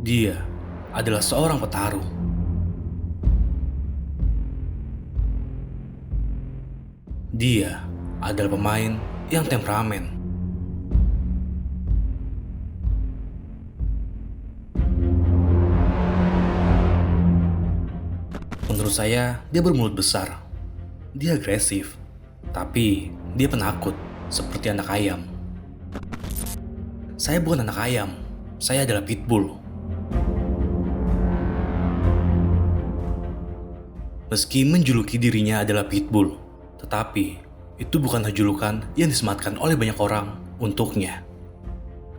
Dia adalah seorang petarung. Dia adalah pemain yang temperamen. Menurut saya, dia bermulut besar. Dia agresif, tapi dia penakut, seperti anak ayam. Saya bukan anak ayam, saya adalah pitbull. Meski menjuluki dirinya adalah pitbull, tetapi itu bukanlah julukan yang disematkan oleh banyak orang untuknya.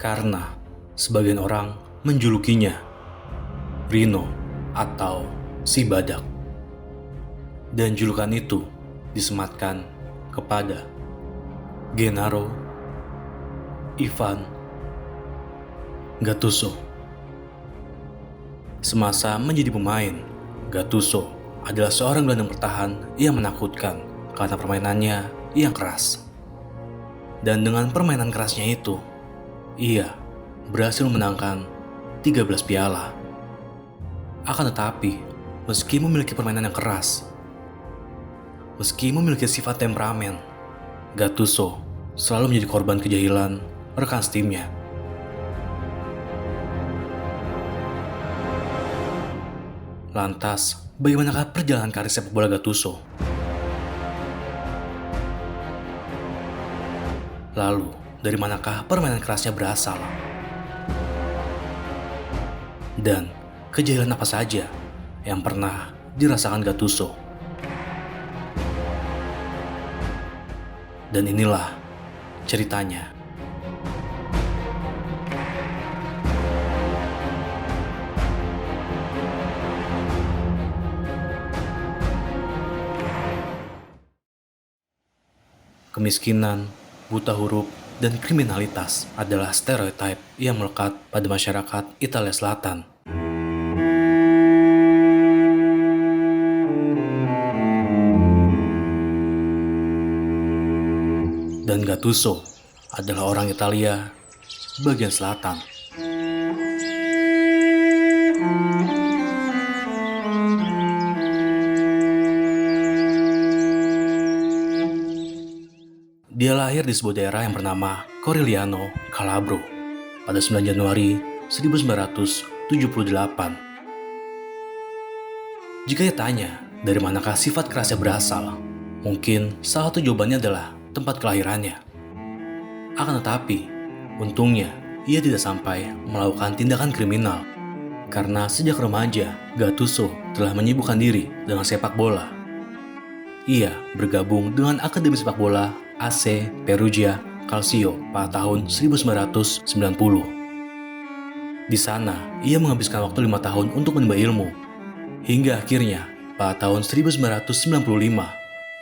Karena sebagian orang menjulukinya Rhino atau si badak. Dan julukan itu disematkan kepada Gennaro Ivan Gattuso. Semasa menjadi pemain, Gattuso adalah seorang gelandang bertahan yang menakutkan karena permainannya yang keras. Dan dengan permainan kerasnya itu, ia berhasil memenangkan 13 piala. Akan tetapi, meski memiliki permainan yang keras, meski memiliki sifat temperamen, Gattuso selalu menjadi korban kejahilan rekan setimnya. Lantas, bagaimanakah perjalanan karir sepak bola Gattuso? Lalu, dari manakah permainan kerasnya berasal? Dan kejahilan apa saja yang pernah dirasakan Gattuso? Dan inilah ceritanya. Kemiskinan, buta huruf, dan kriminalitas adalah stereotip yang melekat pada masyarakat Italia Selatan. Dan Gattuso adalah orang Italia bagian selatan. Dia lahir di sebuah daerah yang bernama Corigliano, Calabro pada 9 Januari 1978. Jika ditanya dari manakah sifat kerasnya berasal, mungkin salah satu jawabannya adalah tempat kelahirannya. Akan tetapi, untungnya ia tidak sampai melakukan tindakan kriminal karena sejak remaja Gattuso telah menyibukkan diri dengan sepak bola. Ia bergabung dengan Akademi Sepak Bola AC Perugia Calcio pada tahun 1990. Di sana, ia menghabiskan waktu 5 tahun untuk menimba ilmu. Hingga akhirnya, pada tahun 1995,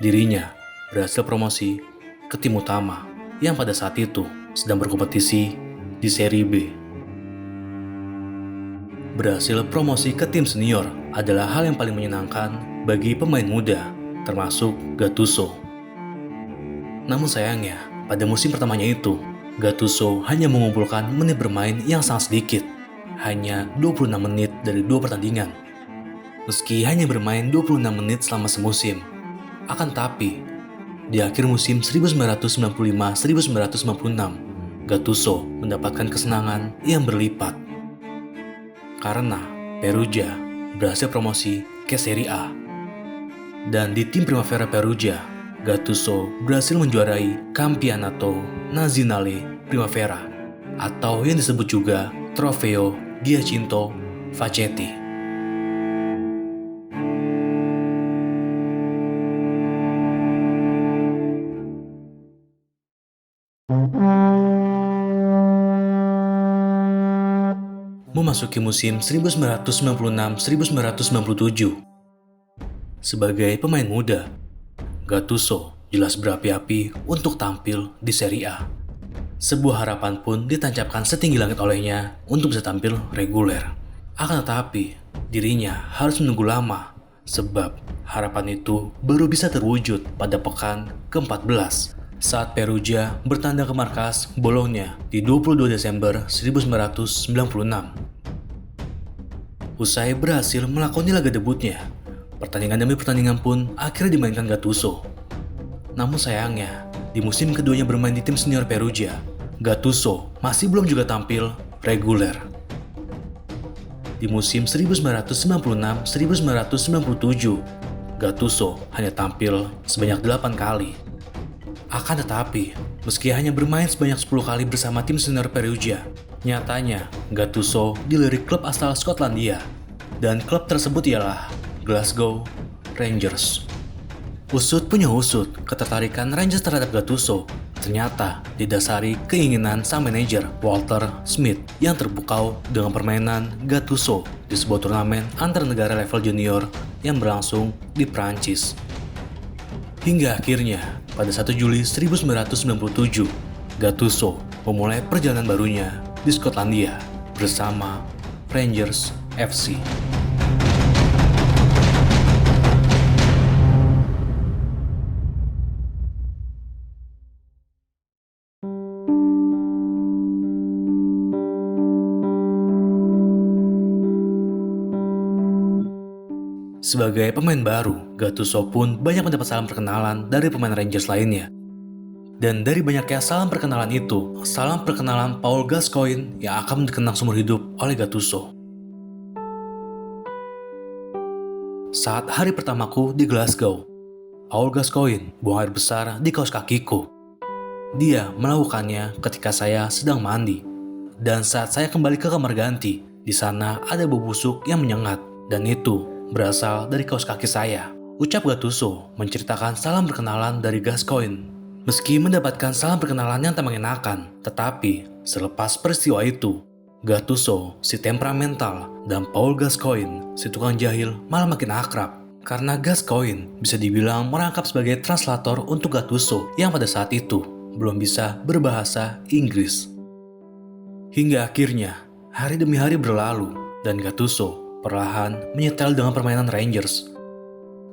dirinya berhasil promosi ke tim utama yang pada saat itu sedang berkompetisi di Serie B. Berhasil promosi ke tim senior adalah hal yang paling menyenangkan bagi pemain muda, termasuk Gattuso. Namun sayangnya, pada musim pertamanya itu, Gattuso hanya mengumpulkan menit bermain yang sangat sedikit, hanya 26 menit dari 2 pertandingan. Meski hanya bermain 26 menit selama semusim, akan tapi, di akhir musim 1995-1996, Gattuso mendapatkan kesenangan yang berlipat. Karena Perugia berhasil promosi ke Serie A. Dan di tim Primavera Perugia, Gattuso berhasil menjuarai Campionato Nazionale Primavera atau yang disebut juga Trofeo Giacinto Facchetti. Memasuki musim 1996-1997, sebagai pemain muda, Gattuso jelas berapi-api untuk tampil di Serie A. Sebuah harapan pun ditancapkan setinggi langit olehnya untuk bisa tampil reguler. Akan tetapi, dirinya harus menunggu lama, sebab harapan itu baru bisa terwujud pada pekan ke-14 saat Perugia bertandang ke markas Bologna di 22 Desember 1996. Usai berhasil melakoni laga debutnya, pertandingan demi pertandingan pun akhirnya dimainkan Gattuso. Namun sayangnya, di musim keduanya bermain di tim senior Perugia, Gattuso masih belum juga tampil reguler. Di musim 1996-1997, Gattuso hanya tampil sebanyak 8 kali. Akan tetapi, meski hanya bermain sebanyak 10 kali bersama tim senior Perugia, nyatanya Gattuso dilirik klub asal Skotlandia, dan klub tersebut ialah Glasgow Rangers. Usut punya usut, ketertarikan Rangers terhadap Gattuso ternyata didasari keinginan sang manajer Walter Smith yang terpukau dengan permainan Gattuso di sebuah turnamen antar negara level junior yang berlangsung di Prancis. Hingga akhirnya, pada 1 Juli 1997, Gattuso memulai perjalanan barunya di Skotlandia bersama Rangers FC. Sebagai pemain baru, Gattuso pun banyak mendapat salam perkenalan dari pemain Rangers lainnya. Dan dari banyaknya salam perkenalan itu, salam perkenalan Paul Gascoigne yang akan dikenang seumur hidup oleh Gattuso. Saat hari pertamaku di Glasgow, Paul Gascoigne buang air besar di kaos kakiku. Dia melakukannya ketika saya sedang mandi. Dan saat saya kembali ke kamar ganti, di sana ada bau busuk yang menyengat, dan itu berasal dari kaos kaki saya. Ucap Gattuso menceritakan salam perkenalan dari Gascoigne. Meski mendapatkan salam perkenalan yang tak mengenakan, tetapi selepas peristiwa itu, Gattuso si temperamental dan Paul Gascoigne si tukang jahil malah makin akrab. Karena Gascoigne bisa dibilang merangkap sebagai translator untuk Gattuso yang pada saat itu belum bisa berbahasa Inggris. Hingga akhirnya, hari demi hari berlalu dan Gattuso perlahan menyetel dengan permainan Rangers.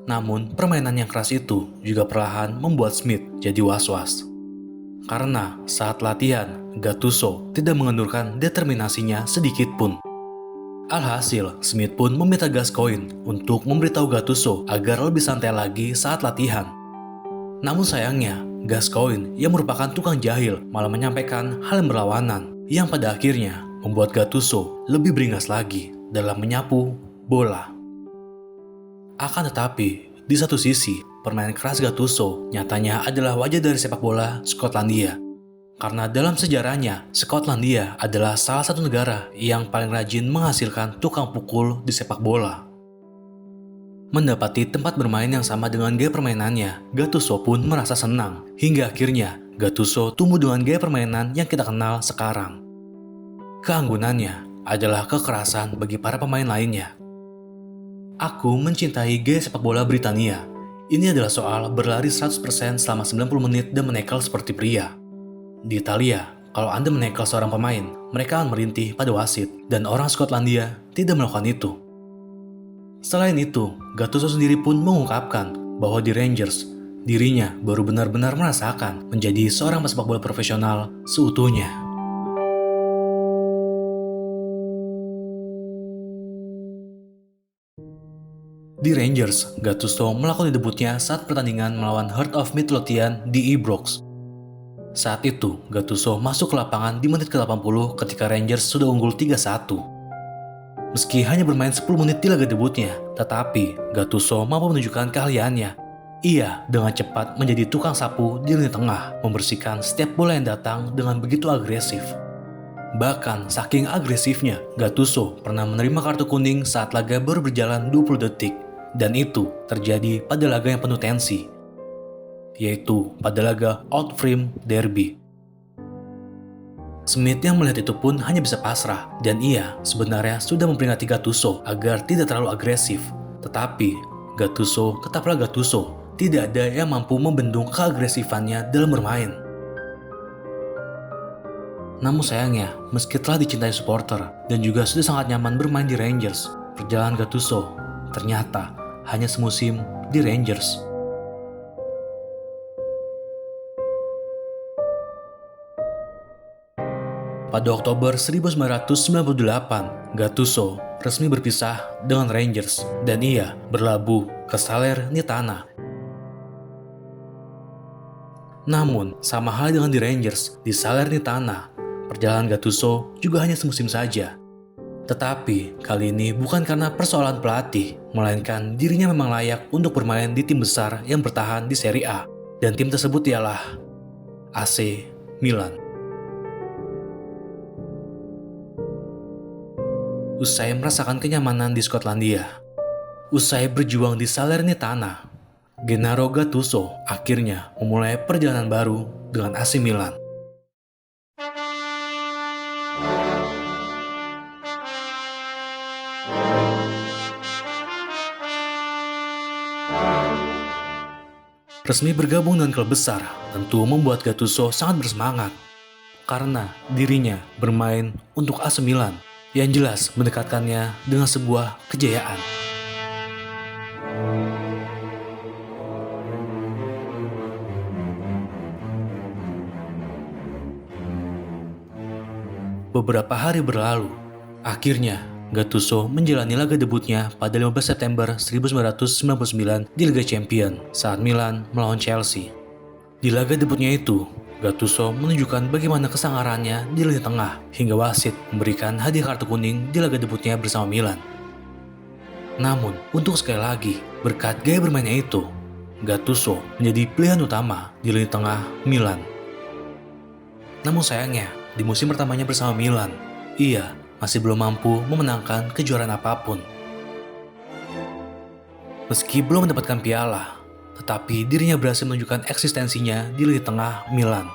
Namun, permainan yang keras itu juga perlahan membuat Smith jadi was-was. Karena saat latihan, Gattuso tidak mengendurkan determinasinya sedikit pun. Alhasil, Smith pun meminta Gascoigne untuk memberitahu Gattuso agar lebih santai lagi saat latihan. Namun sayangnya, Gascoigne yang merupakan tukang jahil malah menyampaikan hal yang berlawanan, yang pada akhirnya membuat Gattuso lebih beringas lagi dalam menyapu bola. Akan tetapi, di satu sisi, permainan keras Gattuso nyatanya adalah wajah dari sepak bola Skotlandia. Karena dalam sejarahnya, Skotlandia adalah salah satu negara yang paling rajin menghasilkan tukang pukul di sepak bola. Mendapati tempat bermain yang sama dengan gaya permainannya, Gattuso pun merasa senang. Hingga akhirnya, Gattuso tumbuh dengan gaya permainan yang kita kenal sekarang. Keanggunannya adalah kekerasan bagi para pemain lainnya. Aku mencintai gaya sepak bola Britania. Ini adalah soal berlari 100% selama 90 menit dan menekel seperti pria. Di Italia, kalau Anda menekel seorang pemain, mereka akan merintih pada wasit, dan orang Skotlandia tidak melakukan itu. Selain itu, Gattuso sendiri pun mengungkapkan bahwa di Rangers, dirinya baru benar-benar merasakan menjadi seorang pesepak bola profesional seutuhnya. Di Rangers, Gattuso melakukan debutnya saat pertandingan melawan Heart of Midlothian di Ibrox. Saat itu, Gattuso masuk ke lapangan di menit ke-80 ketika Rangers sudah unggul 3-1. Meski hanya bermain 10 menit di laga debutnya, tetapi Gattuso mampu menunjukkan keahliannya. Ia dengan cepat menjadi tukang sapu di lini tengah, membersihkan setiap bola yang datang dengan begitu agresif. Bahkan saking agresifnya, Gattuso pernah menerima kartu kuning saat laga baru berjalan 20 detik. Dan itu terjadi pada laga yang penuh tensi, yaitu pada laga Old Firm Derby. Smith yang melihat itu pun hanya bisa pasrah, dan ia sebenarnya sudah memperingati Gattuso agar tidak terlalu agresif. Tetapi Gattuso tetaplah Gattuso, tidak ada yang mampu membendung keagresifannya dalam bermain. Namun sayangnya, meski telah dicintai supporter dan juga sudah sangat nyaman bermain di Rangers, perjalanan Gattuso ternyata hanya semusim di Rangers. Pada Oktober 1998, Gattuso resmi berpisah dengan Rangers dan ia berlabuh ke Salernitana. Namun, sama halnya dengan di Rangers, di Salernitana, perjalanan Gattuso juga hanya semusim saja. Tetapi, kali ini bukan karena persoalan pelatih, melainkan dirinya memang layak untuk bermain di tim besar yang bertahan di Serie A. Dan tim tersebut ialah AC Milan. Usai merasakan kenyamanan di Skotlandia, usai berjuang di Salernitana, Gennaro Gattuso akhirnya memulai perjalanan baru dengan AC Milan. Resmi bergabung dengan klub besar tentu membuat Gattuso sangat bersemangat karena dirinya bermain untuk AC Milan yang jelas mendekatkannya dengan sebuah kejayaan. Beberapa hari berlalu, akhirnya Gattuso menjalani laga debutnya pada 15 September 1999 di Liga Champions saat Milan melawan Chelsea. Di laga debutnya itu, Gattuso menunjukkan bagaimana kesangarannya di lini tengah hingga wasit memberikan hadiah kartu kuning di laga debutnya bersama Milan. Namun, untuk sekali lagi, berkat gaya bermainnya itu, Gattuso menjadi pilihan utama di lini tengah Milan. Namun sayangnya, di musim pertamanya bersama Milan, ia masih belum mampu memenangkan kejuaraan apapun. Meski belum mendapatkan piala, tetapi dirinya berhasil menunjukkan eksistensinya di lini tengah Milan,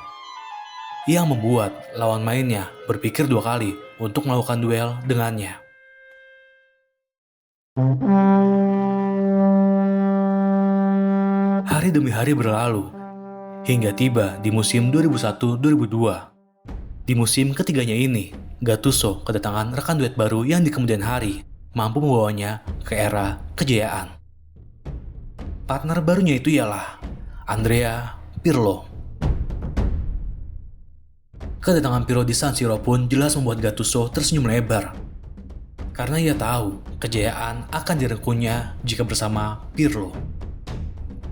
yang membuat lawan mainnya berpikir dua kali untuk melakukan duel dengannya. Hari demi hari berlalu, hingga tiba di musim 2001-2002. Di musim ketiganya ini, Gattuso kedatangan rekan duet baru yang di kemudian hari mampu membawanya ke era kejayaan. Partner barunya itu ialah Andrea Pirlo. Kedatangan Pirlo di San Siro pun jelas membuat Gattuso tersenyum lebar, karena ia tahu kejayaan akan direngkuhnya jika bersama Pirlo.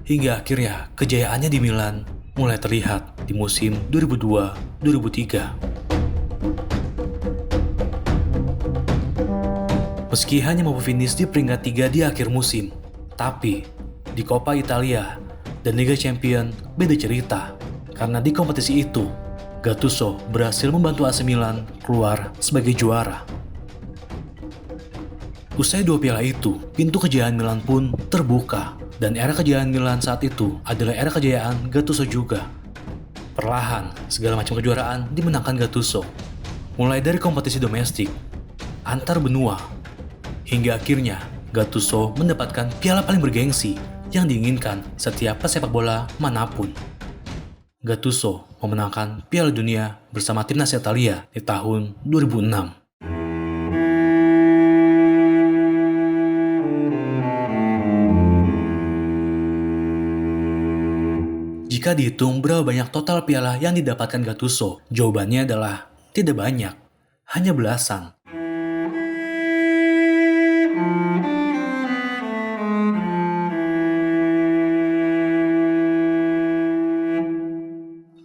Hingga akhirnya kejayaannya di Milan mulai terlihat di musim 2002-2003. Meski hanya mampu finish di peringkat 3 di akhir musim, tapi di Coppa Italia dan Liga Champions beda cerita, karena di kompetisi itu Gattuso berhasil membantu AC Milan keluar sebagai juara. Usai dua piala itu, pintu kejayaan Milan pun terbuka, dan era kejayaan Milan saat itu adalah era kejayaan Gattuso juga. Perlahan, segala macam kejuaraan dimenangkan Gattuso, mulai dari kompetisi domestik, antar benua, hingga akhirnya Gattuso mendapatkan piala paling bergengsi yang diinginkan setiap pesepak bola manapun. Gattuso memenangkan Piala Dunia bersama timnas Italia di tahun 2006. Jika dihitung berapa banyak total piala yang didapatkan Gattuso, jawabannya adalah tidak banyak, hanya belasan.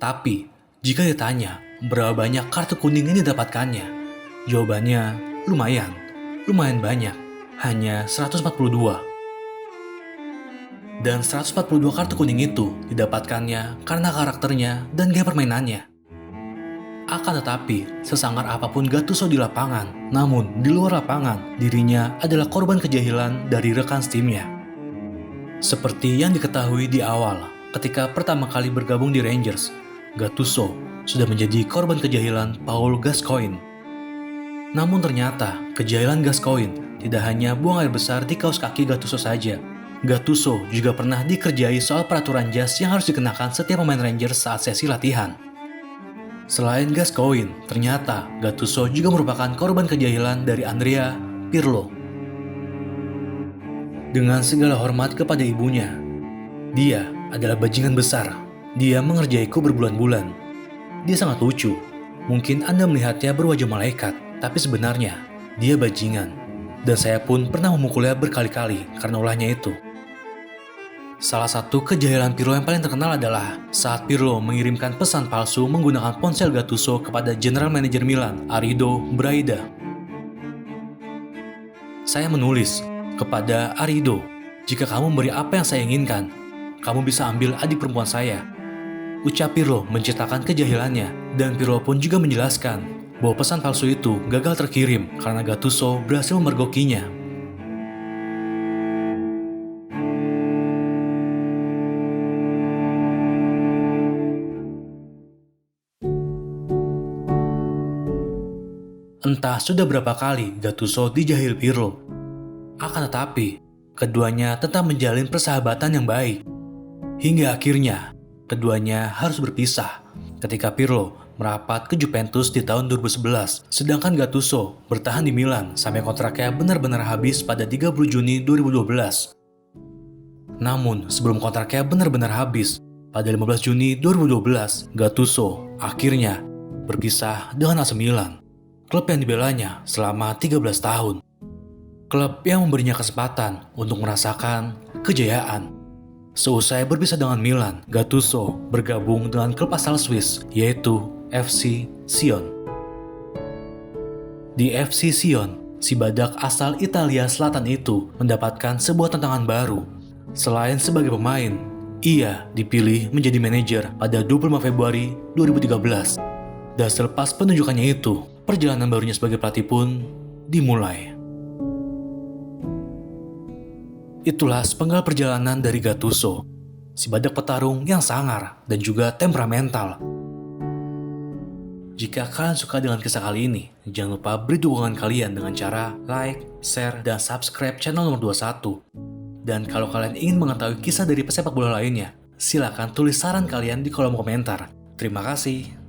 Tapi, jika ditanya berapa banyak kartu kuning yang didapatkannya, jawabannya lumayan banyak, hanya 142. Dan 142 kartu kuning itu didapatkannya karena karakternya dan gaya permainannya. Akan tetapi, sesangar apapun Gattuso di lapangan, namun di luar lapangan, dirinya adalah korban kejahilan dari rekan timnya. Seperti yang diketahui di awal, ketika pertama kali bergabung di Rangers, Gattuso sudah menjadi korban kejahilan Paul Gascoigne. Namun ternyata, kejahilan Gascoigne tidak hanya buang air besar di kaos kaki Gattuso saja. Gattuso juga pernah dikerjai soal peraturan jas yang harus dikenakan setiap pemain Rangers saat sesi latihan. Selain Gascoigne, ternyata Gattuso juga merupakan korban kejahilan dari Andrea Pirlo. Dengan segala hormat kepada ibunya, dia adalah bajingan besar. Dia mengerjaiku berbulan-bulan. Dia sangat lucu. Mungkin Anda melihatnya berwajah malaikat, tapi sebenarnya dia bajingan. Dan saya pun pernah memukulnya berkali-kali karena ulahnya itu. Salah satu kejahilan Pirlo yang paling terkenal adalah saat Pirlo mengirimkan pesan palsu menggunakan ponsel Gattuso kepada General Manager Milan, Arido Braida. Saya menulis kepada Arido, "Jika kamu memberi apa yang saya inginkan, kamu bisa ambil adik perempuan saya." Ucap Pirlo menceritakan kejahilannya, dan Pirlo pun juga menjelaskan bahwa pesan palsu itu gagal terkirim karena Gattuso berhasil memergokinya. Entah sudah berapa kali Gattuso dijahil Pirlo. Akan tetapi, keduanya tetap menjalin persahabatan yang baik. Hingga akhirnya, keduanya harus berpisah ketika Pirlo merapat ke Juventus di tahun 2011, sedangkan Gattuso bertahan di Milan sampai kontraknya benar-benar habis pada 30 Juni 2012. Namun, sebelum kontraknya benar-benar habis, pada 15 Juni 2012, Gattuso akhirnya berpisah dengan AC Milan, klub yang dibelanya selama 13 tahun. Klub yang memberinya kesempatan untuk merasakan kejayaan. Seusai berpisah dengan Milan, Gattuso bergabung dengan klub asal Swiss, yaitu FC Sion. Di FC Sion, si badak asal Italia Selatan itu mendapatkan sebuah tantangan baru. Selain sebagai pemain, ia dipilih menjadi manajer pada 25 Februari 2013. Dan selepas penunjukannya itu, perjalanan barunya sebagai pelatih pun dimulai. Itulah sepenggal perjalanan dari Gattuso, si badak petarung yang sangar dan juga temperamental. Jika kalian suka dengan kisah kali ini, jangan lupa beri dukungan kalian dengan cara like, share, dan subscribe channel nomor 21. Dan kalau kalian ingin mengetahui kisah dari pesepak bola lainnya, silakan tulis saran kalian di kolom komentar. Terima kasih.